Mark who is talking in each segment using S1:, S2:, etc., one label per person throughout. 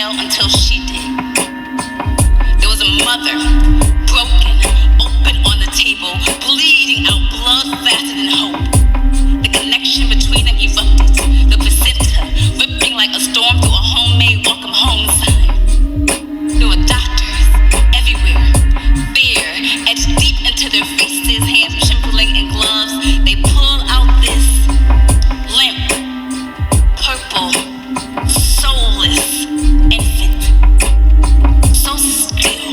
S1: tell until she did. There was a mother, broken, open on the table, bleeding out blood faster than hope. The connection between them erupted, the placenta ripping like a storm through a homemade welcome home sign. There were doctors everywhere, fear etched deep into their faces, hands trembling in gloves. They pull out this limp, purple, soulless infant, so still,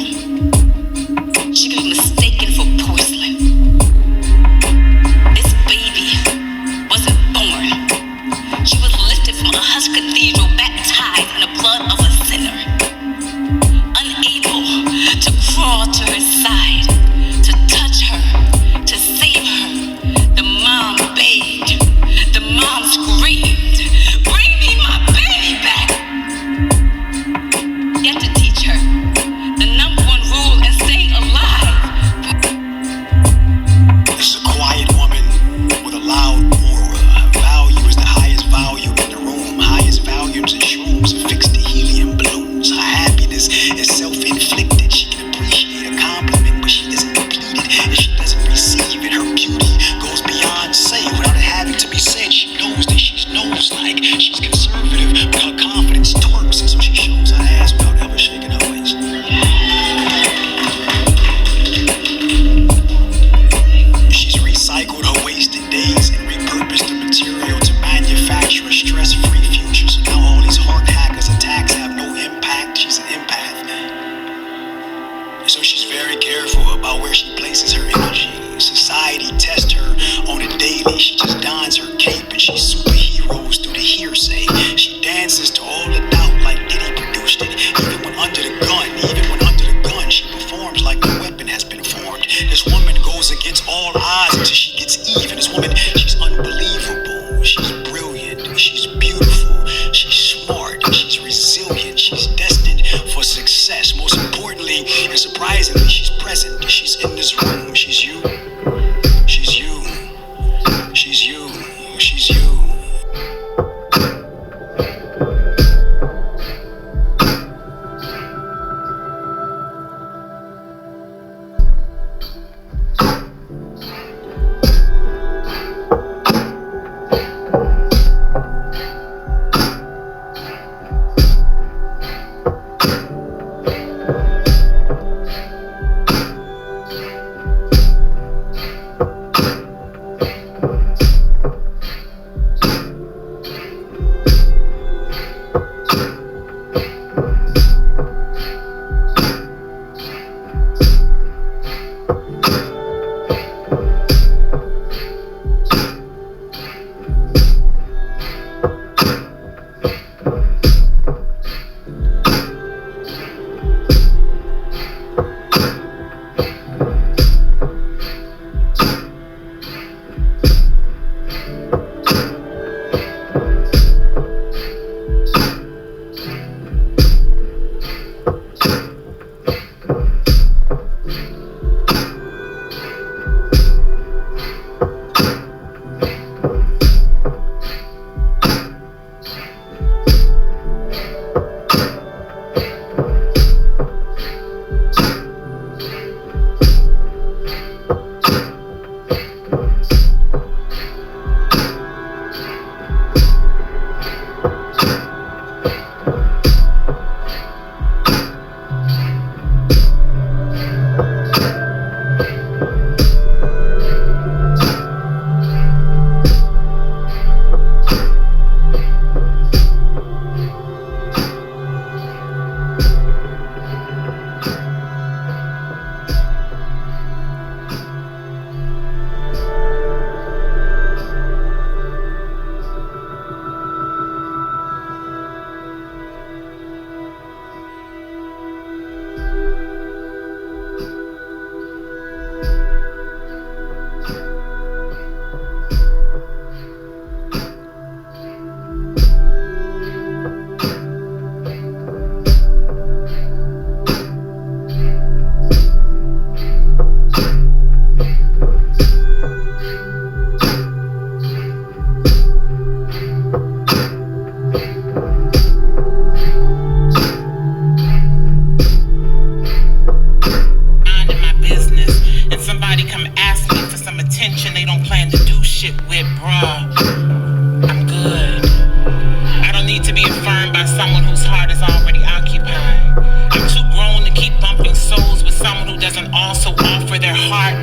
S2: someone whose heart is already occupied. I'm too grown to keep bumping souls with someone who doesn't also offer their heart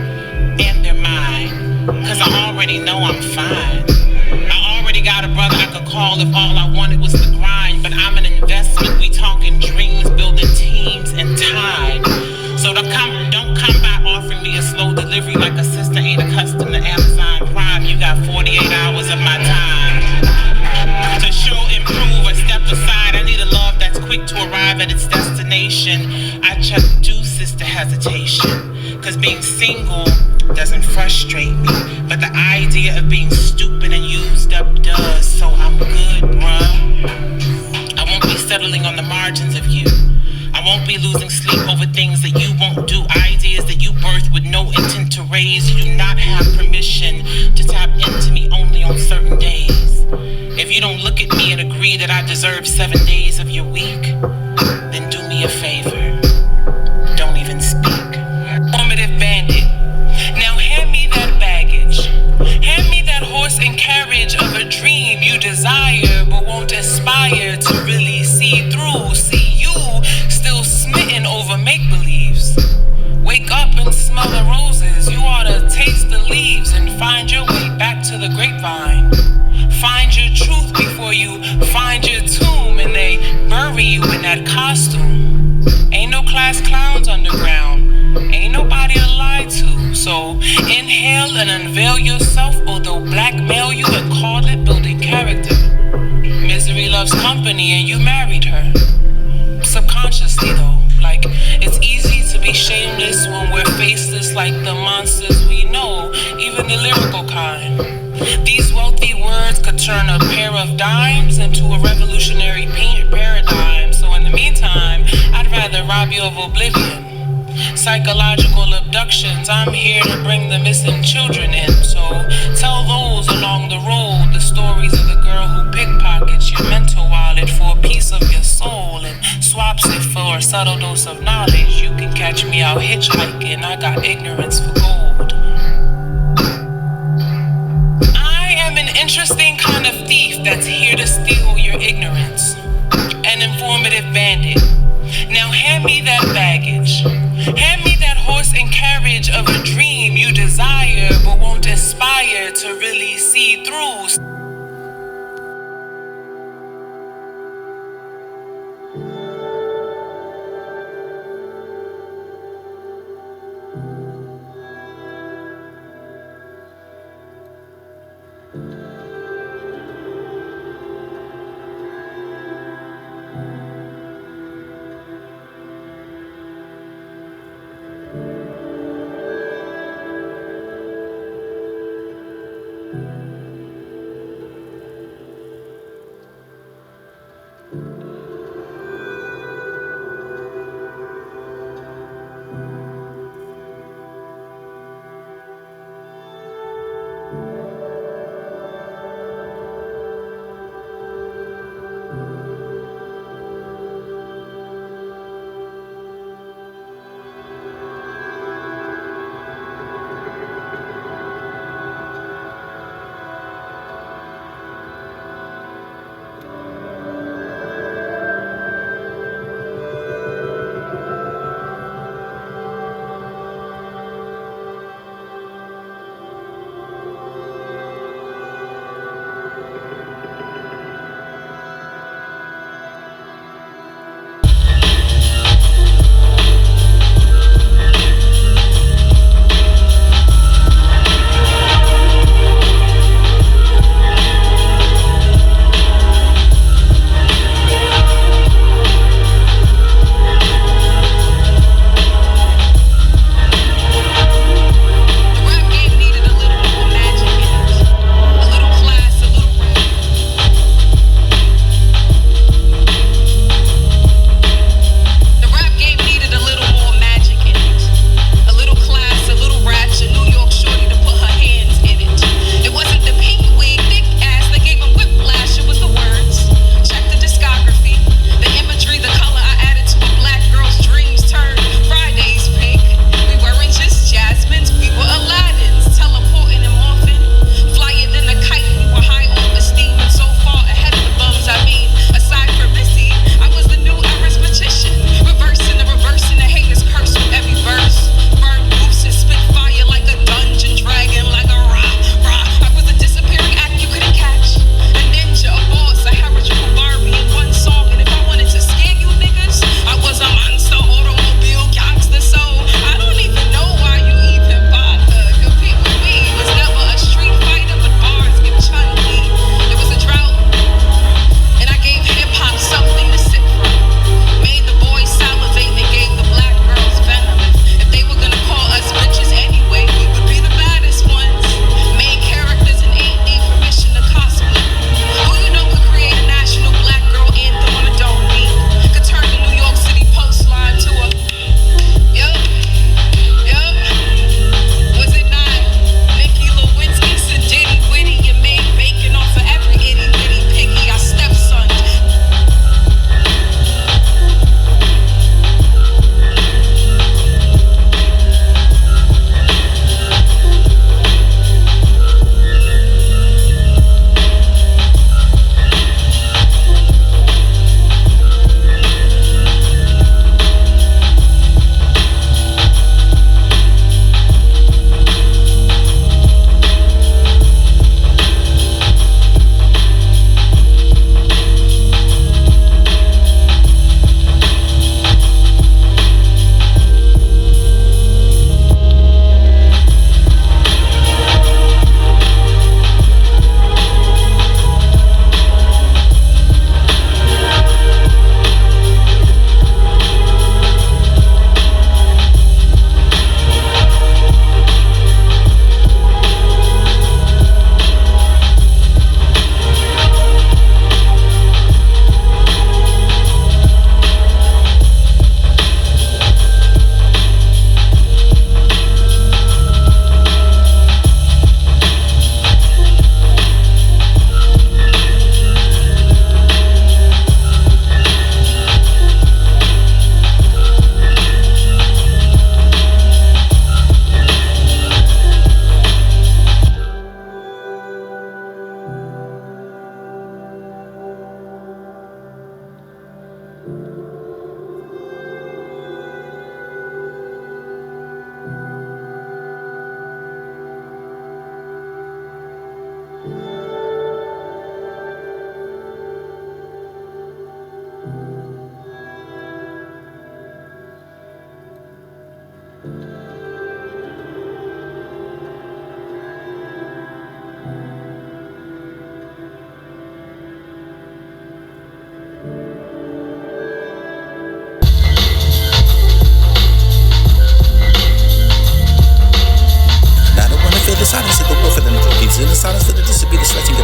S2: and their mind. Cause I already know I'm fine. I already got a brother I could call if all I wanted was the grind. But I'm an investment, we talking dreams, building teams and tide. So don't come by offering me a slow delivery like a sister ain't accustomed to Amazon Prime. You got 48 hours of my time. To show, improve, or step aside, I need a love that's quick to arrive at its destination. I just do sister hesitation. Cause being single doesn't frustrate me. But the idea of being stupid and used up does. So I'm good, bruh. I won't be settling on the margins of you. I won't be losing sleep over things that you won't do. Ideas that you birthed with no intent to raise. You do not have permission to tap into me only on certain days. If you don't look at me and agree that I deserve 7 days of your week, then do me a favor. Don't even speak. Formative bandit. Now hand me that baggage. Hand me that horse and carriage of a dream you desire but won't aspire to really see through. See you still smitten over make-believes. Wake up and smell the roses. You ought to taste the leaves and find your way back to the grapevine. Find your truth before you find your tomb and they bury you in that costume. Ain't no class clowns underground. Ain't nobody to lie to. So inhale and unveil yourself, although blackmail you and call it building character. Misery loves company and you married her. Subconsciously though, like it's easy to be shameless when we're faceless like the monsters we know, even the lyrical kind. These wealthy words could turn a pair of dimes into a revolutionary paradigm. So in the meantime, I'd rather rob you of oblivion. Psychological abductions, I'm here to bring the missing children in. So tell those along the road the stories of the girl who pickpockets your mental wallet for a piece of your soul and swaps it for a subtle dose of knowledge. You can catch me out hitchhiking, I got ignorance for gold. I am an interesting kind of thief that's here to steal your ignorance. An informative bandit. Now hand me that baggage. Hand me that horse and carriage of a dream you desire but won't aspire to really see through.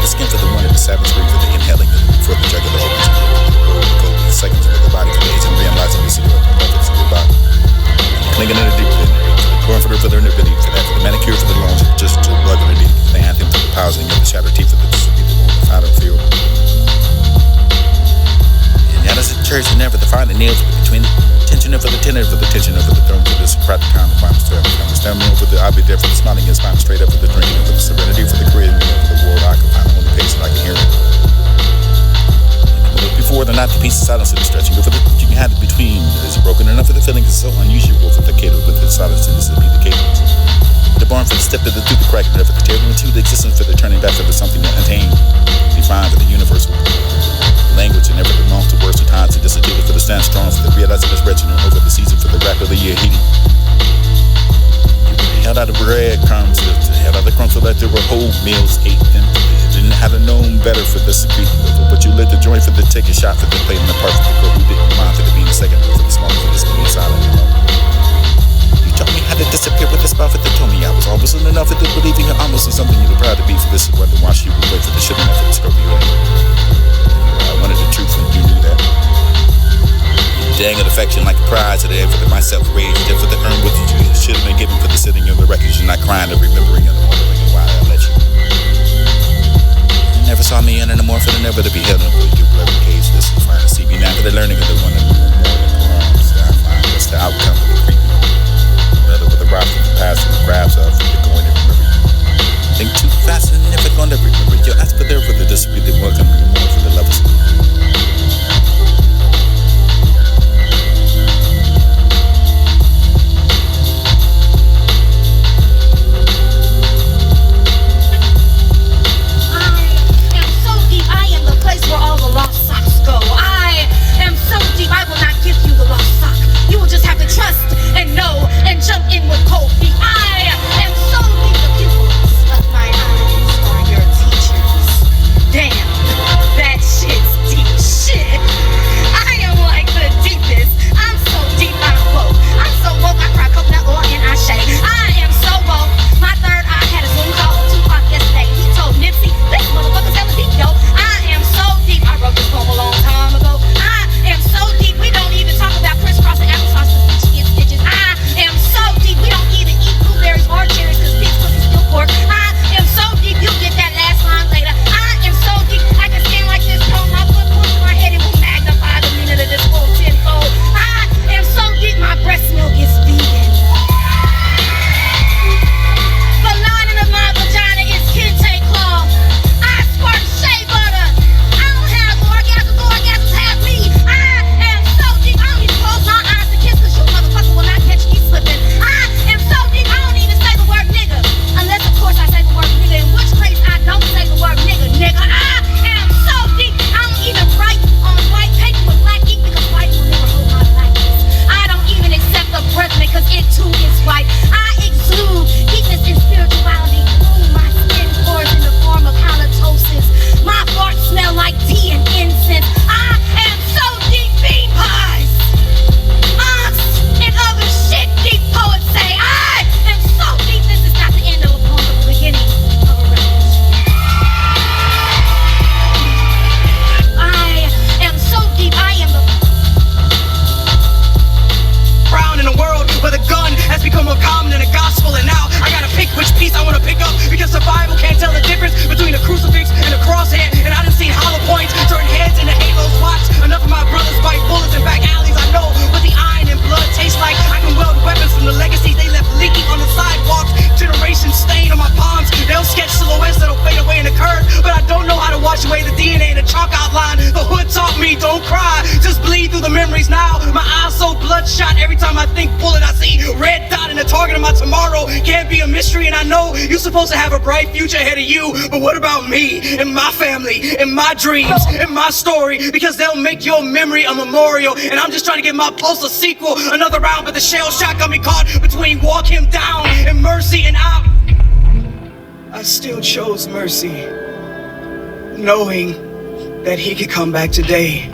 S3: skin for the one and the savage ring for the inhaling for the jugular opens. Go seconds with the body for the age and realizing this is your purpose of your body. Clinging in the deep within, going for the vulnerability for that, for the manicure for the lungs, just to blood in the deep, the anthem for the powers and the shattered teeth for the disobedient, the final field. And that is the church and never the final nail between the tension over the tenor for the tension over the throne for the Socratic pound of finals to everything. Stand me over the I'll be there for the smiling and spine straight up for the drinking for the serenity for the creating for the world occupying on the page and I can hear it. Before the not the piece of silence of the stretching, go for the you can have it between. Is it broken enough for the feeling is so unusual for the cater with the silence and this will be the cadence. The barn for the step of the through the crack and for the table into the existence for the turning back for the something unattained. Defined for the universal language and never the month to words to times to disappear for the stand strong for the realizing this wretched and over the season for the rap of the year heating. Held out of breadcrumbs, held out the crumbs so that there were whole meals ate them. Didn't have known better for the secret, but you lit the joint for the ticket shot for the plate and the part for the girl who didn't mind for the being second for the small for the being silent. You taught me how to disappear with the spell for the told me I was always enough for the believing you're almost in something you're proud to be for this is wonder why she would wait for the shit and for the scope you had. I wanted the truth and you knew that. Dang of affection like a prize at the end for the myself rage, then for the earn what you should have been given for the sitting on the records. You're not crying or remembering and wondering why I let you. You never saw me in anymore for the never to be held up with you every case. This is fine to see me now for the learning of the one and more than crumbs. I find what's the outcome of the creeping. Another with the rock from the past and the grabs of the going to remember you. Think too fast and never gonna remember you. Ask for there for the disability more coming more for the levels.
S4: Where all the lost socks go. I am so deep, I will not give you the lost sock. You will just have to trust and know and jump in with cold feet. I am so deep, the pupils of my eyes are your teachers. Damn, that shit's deep shit. I am like the deepest. I'm so deep, I'm woke. I'm so woke, I cry coconut oil and I shake. I am so woke. My third eye had a Zoom call with Tupac yesterday. He told Nipsey, this motherfucker's hella deep, yo. I wrote this poem a long time ago. I am so deep, we don't even talk about crisscross and applesauce cause bitch gets stitches. I am so deep, we don't even eat blueberries or cherries cause pig's pussy's still pork. I am so deep, you'll get that last line later. I am so deep, I can stand like this, hold my foot close to my head and will magnify the meaning of this full tenfold. I am so deep, my breast milk is vegan. The lining of my vagina is kente cloth. I squirt shea butter. Orgasms have me. I am so deep, I don't even close my eyes to kiss cause you motherfucker will not catch me slipping. I am so deep, I don't even say the word nigga. Unless of course I say the word nigga, in which case I don't say the word nigga. I am so deep, I don't even write on white paper with black ink because white will never hold my likeness. I don't even accept the president cause it too is white. I exude deepness in spirituality. Ooh, my skin pores in the form of halitosis. My farts smell like tea and incense. I am so deep, bean pies, ox, and other shit deep poets say. I am so deep, this is not the end of a poem, but the beginning of a revolution. I am so deep, I am the
S5: brown in a world where the gun has become more common than the gospel, and now I gotta pick which piece I wanna pick up because the Bible can't tell the difference between a crucifix and a crosshead, and I done seen hollow points turn heads into halos. Watch enough of my brothers bite bullets in back alleys. I know what the iron and blood tastes like. I can weld weapons from the legacies they left leaking on the sidewalks. Generations stained on my palms. They'll sketch silhouettes that'll fade away in the curve, but I don't know how to wash away the DNA and the chalk outline. The hood taught me don't cry, just bleed through the memories now. My eyes so bloodshot every time I think bullet. I see red dot in the target of my tomorrow. Can't be a mystery, and I know you're supposed to have a bright future ahead of you, but what about me and my family and my dreams and my story? Because they'll make your memory a memorial, and I'm just trying to get my pulse a sequel. Another round, but the shell shock got me caught between walk him down and mercy, and I still chose mercy, knowing that he could come back today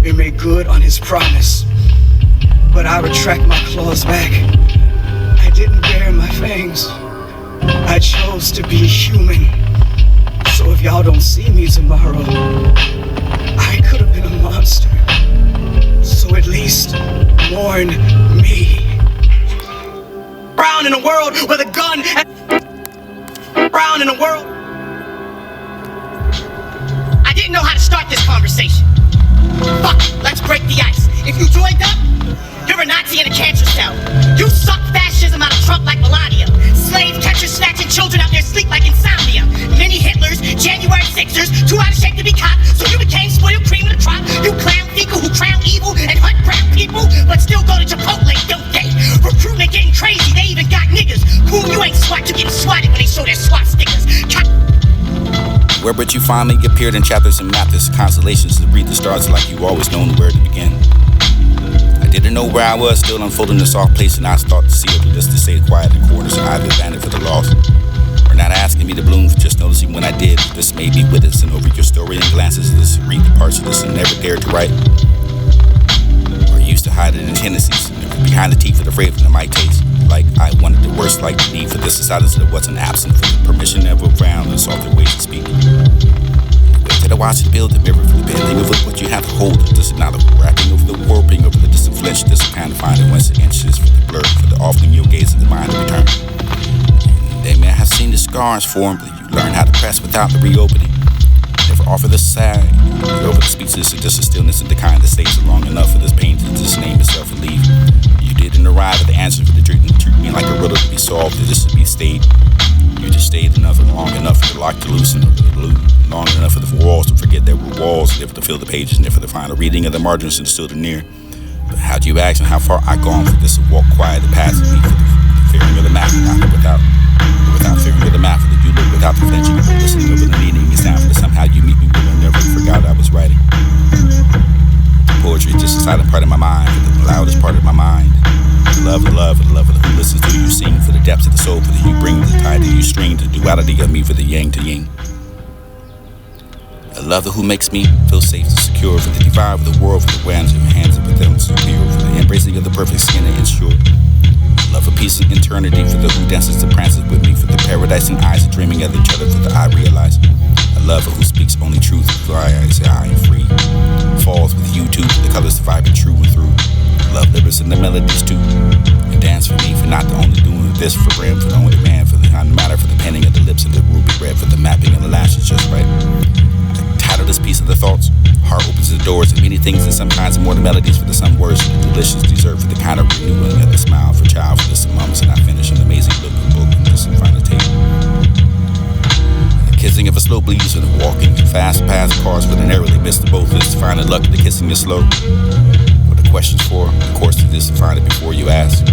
S5: and make good on his promise. But I retract my claws back. I didn't bare my fangs. I chose to be human. So So if y'all don't see me tomorrow, I could have been a monster. So at least warn me. Brown in a world with a gun. Brown in a world. I didn't know how to start this conversation. Fuck, let's break the ice. If you joined up, you're a Nazi in a cancer cell. You suck fascism out of Trump like Melania. Slave catchers snatching children out their sleep like insomnia. Mini Hitlers, January 6ers, too out of shape to be caught. So you became spoiled cream of the crop. You clown fecal who crown evil and hunt brown people, but still go to Chipotle, don't they? Recruitment getting crazy, they even got niggas. Cool, you ain't SWAT, you getting swatted when they show their SWAT stickers.
S6: Where but you finally appeared in chapters and matters, constellations to read the stars like you always known where to begin. I didn't know where I was, still unfolding the soft place, and I start to see over this to stay quiet in corners and either abandoned for the lost. Or not asking me to bloom for just noticing when I did. This may be witnessing over your story and glances of this, read the parts of this and never dared to write. Or used to hide it in tendencies, behind the teeth of the afraid of the might taste. Like I wanted the worst, like the need for this silence that wasn't absent for the permission never around and softer ways to speak. Wait till I watch it build the mirror for the bending of what you have to hold. This is not a wrapping over the warping over the distant flesh. This is kind of finding once the inches for the blur, for the offering your gaze of the mind to return. And they may have seen the scars form, but you learn how to press without the reopening. Never offer the side, over the speechless and just a stillness and the kind that stays long enough for this pain to just name itself and leave. You didn't arrive at the answer for the treat me like a riddle to be solved, or just to be stayed. You just stayed enough and long enough for the lock to loosen over the blue, long enough for the walls to forget there were walls, never to fill the pages, never the final reading of the margins and still the near. But how do you ask me how far I gone for this to walk quiet and pass me for the fearing of the map, not without fearing of the map, for the you look without the flinching, listening over the needing is down for the somehow you meet me when I never forgot I was writing. Poetry is just a silent part of my mind, the loudest part of my mind. The love of the who listens to you sing, for the depths of the soul, for the you bring, the tide that you string, the duality of me, for the yang to yin. I love the who makes me feel safe and secure, for the divide of the world, for the winds of your hands and with them superior, for the embracing of the perfect skin and ensure. Love for peace and eternity, for the who dances and prances with me, for the paradise and eyes dreaming of each other, for the I realize. I love who speaks only truth, for I say I am free. Falls with you too, for the colors vibrant true and through. Love lyrics and the melodies too. And dance for me, for not the only doing this for Brim, for the only man, for the kind of matter, for the painting of the lips and the ruby red, for the mapping of the lashes just right. The title this piece of the thoughts. Heart opens the doors and many things and sometimes more the melodies for the some words, for the delicious dessert, for the kind of renewing of the smile for child, for the some moments and I finish an amazing looking book and just some final take. The kissing of a slow breeze and the walking fast past cars for the narrowly missed the both is finding luck the kissing is slow. What the questions for, of course to this find it before you ask.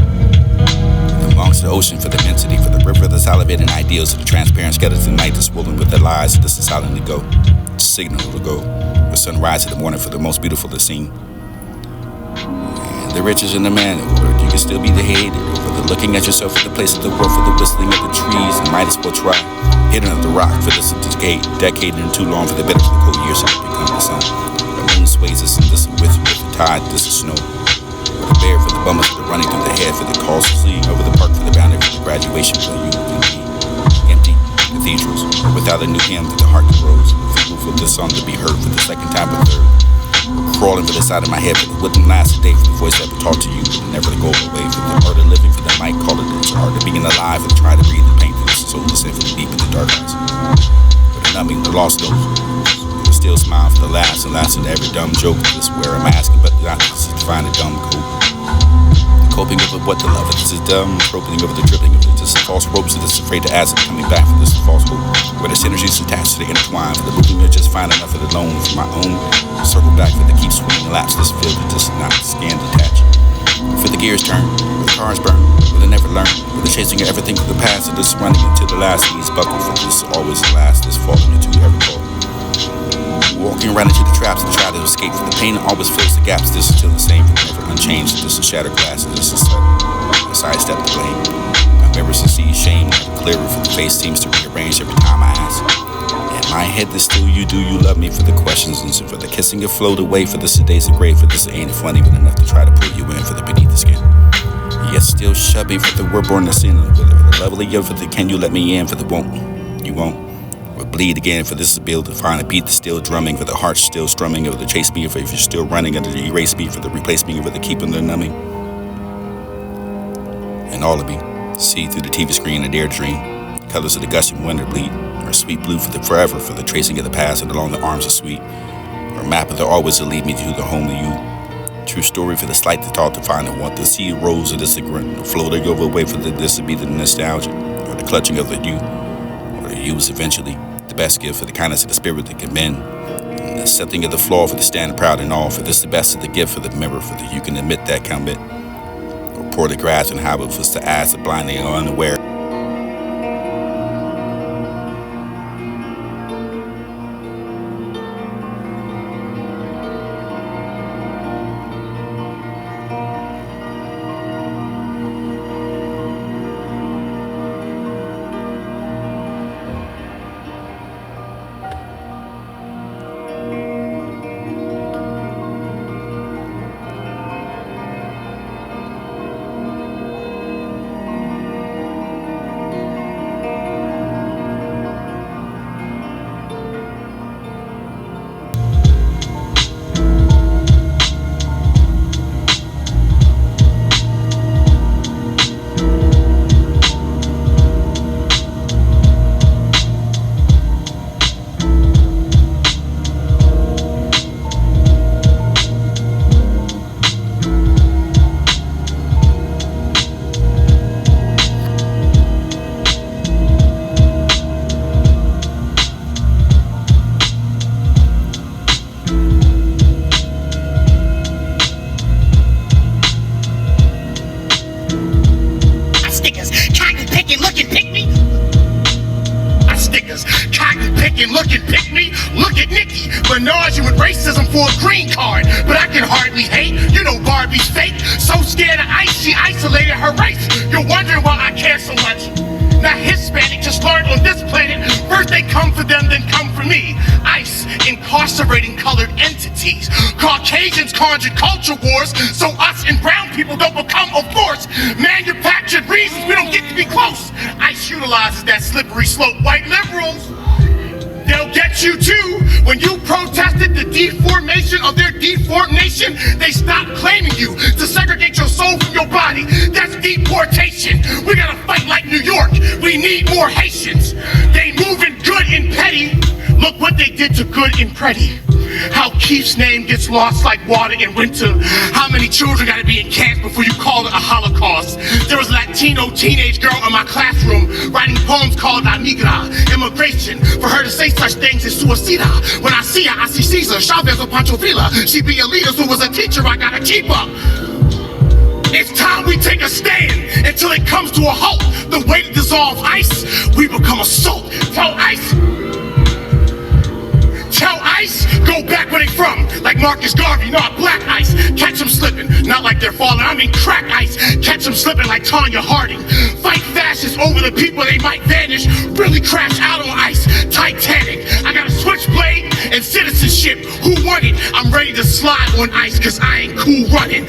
S6: Amongst the ocean for the immensity, for the river the salivating ideals of the transparent skeleton night that's swollen with the lies, this is silently go. Signal to go. The sunrise in the morning for the most beautiful to seen. And the riches in the man, you can still be the hated. For the looking at yourself at the place of the world, for the whistling of the trees, and might as well try. Hidden of the rock for this decade and too long for the better for the cold years shall become the sun. The moon sways us and this with the tide, this is snow. For the bear, for the bummer, for the running through the head, for the calls fleeing over the park, for the boundary, for the graduation, for you can be empty cathedrals, without a new hymn that the heart grows. For the song to be heard for the second time or third. Crawling for the side of my head, for the wouldn't last a day, for the voice that would talk to you, but never to go away, for the art of living, for the might call it the art of being alive, and try to breathe the pain through the soul, listen for the deep in the dark eyes. For the numbing, the lost those, for the still smile, for the last and last of every dumb joke, this wear a mask, but not to find a dumb coat. Coping over what the love of this is dumb, groping over the dribbling of this false ropes that is afraid to ask it, coming back for this false hope. Where the synergies attached to the intertwine, for the moving to just find enough of the loan for my own. Circle back for the keep swinging laps, this field that just not scan detached. For the gears turn, for the cars burn, for the never learn, for the chasing of everything for the past, and this running until the last knees buckle, for this always the last, this falling into every fall. Walking around into the traps and try to escape, for the pain always fills the gaps, this is still the same, for never unchanged, this is shattered glass, this is a sidestep to blame. My mirrors to see shame, never clearer, for the face seems to rearrange every time I ask. In my head, there's still you do, you love me, for the questions and so for the kissing you float away, for this days are great, for this ain't funny, but enough to try to pull you in for the beneath the skin. Yet still chubby, for the we're born to sin, for the lovely of for the can you let me in, for the won't, you won't. We're bleed again, for this is built to find a beat that's still drumming, for the heart still strumming, or the chase me, for if you're still running, under the erase me, for the replace me, for the keeping the numbing. And all of me, see through the TV screen, a dare dream, colors of the gushing winter bleed, or sweet blue for the forever, for the tracing of the past and along the arms of sweet, or map of the always to lead me to the home of you. True story for the slight, the thought to find and want to see rose of this agreement, the flow to go away for the this to be the nostalgia, or the clutching of the you, or the use eventually, the best gift for the kindness of the spirit that can bend, and the accepting of the flaw for the stand proud and all, for this the best of the gift for the member, for the you can admit that comment, or pour the grass and how it was to ask the blindly or unaware.
S7: Looking pick me, look at Nikki, Minaj with racism for a green card. But I can hardly hate, you know Barbie's fake. So scared of ICE, she isolated her race. You're wondering why I care so much. Now Hispanic just learned on this planet, first they come for them, then come for me. ICE incarcerating colored entities. Caucasians conjure culture wars, so us and brown people don't become a force. Manufactured reasons we don't get to be close. ICE utilizes that slippery slope. White liberals, they'll get you too. When you protested the deformation of their deformed nation, they stopped claiming you to segregate your soul from your body. That's deportation. We gotta fight like New York. We need more Haitians. They moving good and petty. Look what they did to good and pretty. How Keith's name gets lost like water in winter. How many children gotta be in camps before you call it a Holocaust? There was a Latino teenage girl in my classroom writing poems called La Migra, immigration. For her to say such things is suicida. When I see her, I see Caesar, Chavez, or Pancho Villa. She be a leader who was a teacher, I gotta keep up. It's time we take a stand until it comes to a halt. The way to dissolve ICE, we become a salt. Tell ICE, go back where they from. Like Marcus Garvey, not black ICE. Catch them slipping, not like they're falling. I mean crack ICE. Catch them slipping like Tanya Harding. Fight fascists over the people they might vanish. Really crash out on ICE. Titanic. I got a switchblade and citizenship. Who won it? I'm ready to slide on ICE cause I ain't cool running.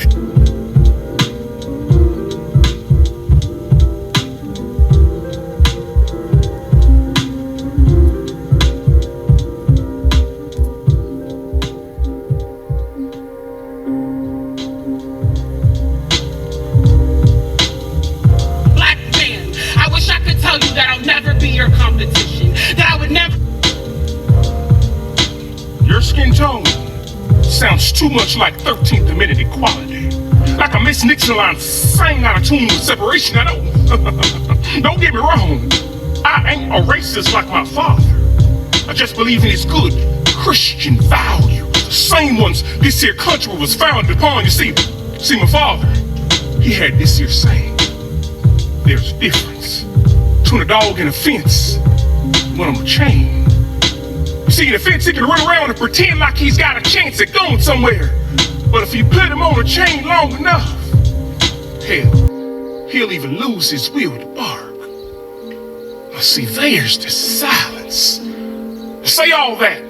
S7: Sounds too much like 13th Amendment equality. Like a Miss Nixon line sang out of tune with separation. I know. Don't get me wrong. I ain't a racist like my father. I just believe in his good Christian values. The same ones this here country was founded upon. You see my father, he had this here saying. There's a difference between a dog and a fence. One on a chain. See, in a fence, he can run around and pretend like he's got a chance at going somewhere. But if you put him on a chain long enough, hell, he'll even lose his will to bark. Now see, there's the silence. I say all that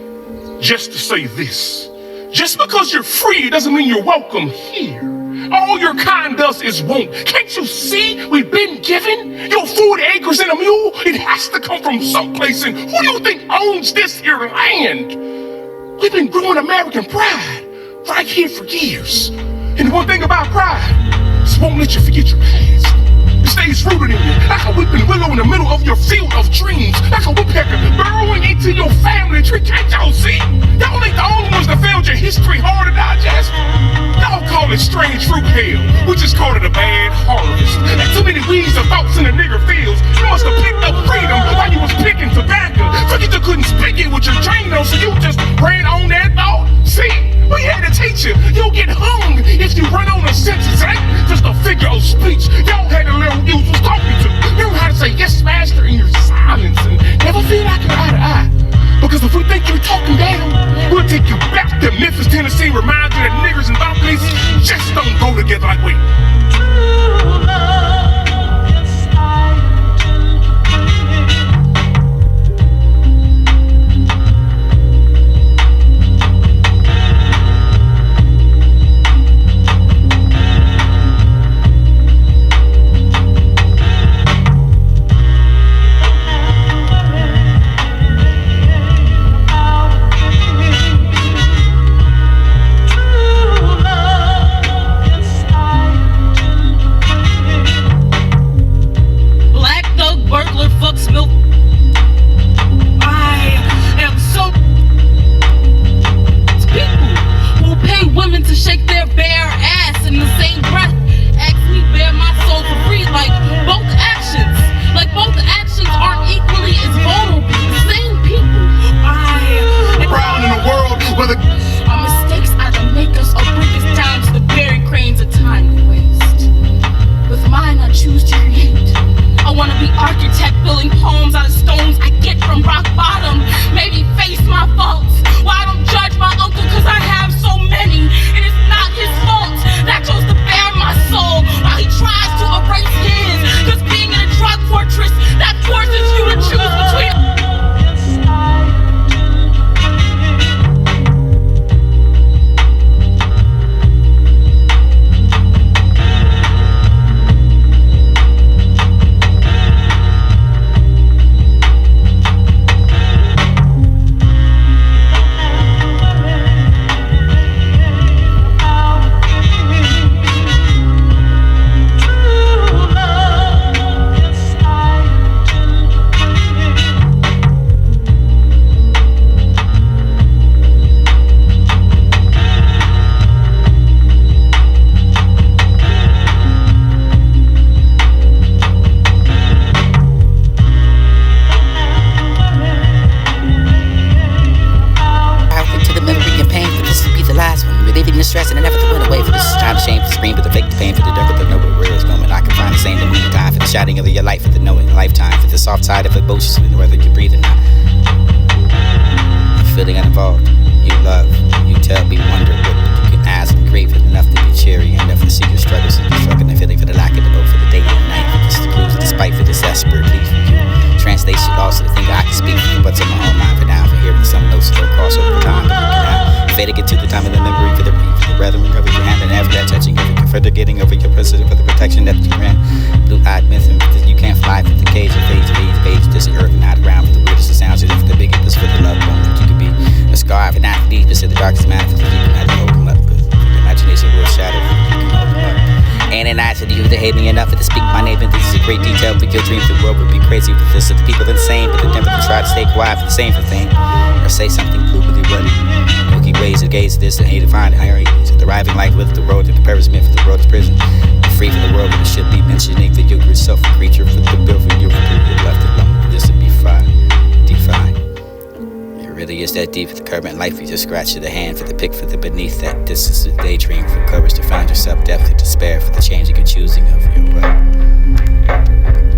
S7: just to say this. Just because you're free doesn't mean you're welcome here. All your kind does is want. Can't you see we've been given? Your 40 acres and a mule, it has to come from someplace. And who do you think owns this here land? We've been growing American pride right here for years. And the one thing about pride is it won't let you forget your past. It stays rooted in you, like a weeping willow in the middle of your field of dreams, like a woodpecker burrowing into your family tree. Can't y'all see? Y'all ain't the only ones that failed your history hard to digest. Y'all call it strange fruit hell. We just call it a bad harvest. And too many weeds of thoughts in the nigger fields. You must have picked up freedom while you was picking tobacco. So you just couldn't speak it with your chain though, so you just ran on that thought. See, we had to teach you. You'll get hung if you run on a sentence. It ain't just a figure of speech. Y'all had to learn who you was talking to. You know how to say yes, master, in your silence and never feel like you're eye to eye. Because if we think you're talking down, we'll take you back to Memphis, Tennessee, remind you that niggers and balconies just don't go together like we.
S6: Shouting of your life for the knowing, lifetime for the soft side of emotions, whether you breathe or not. Feeling uninvolved, you love, you tell me wonder what you can ask and crave it enough to be cheery, enough to see your struggles and be struggling and feeling for the lack of the both for the day and the night, for just the clues, despite for this desperate plea for you. Translation also the thing I can speak for, but to my own mind for now, for hearing some notes still cross over time, but we can have fade again to the time of the memory for the breathe, for the brethren, cover your hand and after that touching, if you can further getting over your president for the protection that you ran. Blue-eyed myth and you can't fly for the cage of page to page, this is earth and not around for the weirdest of sounds, and for the biggest for the love one that you could be a scar for not the deepest of the darkest matter, for the you can have to open up, but the imagination will shadow, you can open up. And an eye to you to hate me enough to speak my name, and this is a great detail for your dream. The world would be crazy with this, so the people insane, but they never try to stay quiet for the same thing, or say something gloomily running. Milky ways to gaze at this and hate to find irony. So the arriving life with the world and comparison for the world is prison. Free for the world, but it should be mentioning that you're yourself a creature for the bill for you, you're left alone. This would be fine, define. It really is that deep for the current life. You just scratch the hand for the pick for the beneath that. This is a daydream for courage to find yourself, depth to despair for the changing and choosing of your will.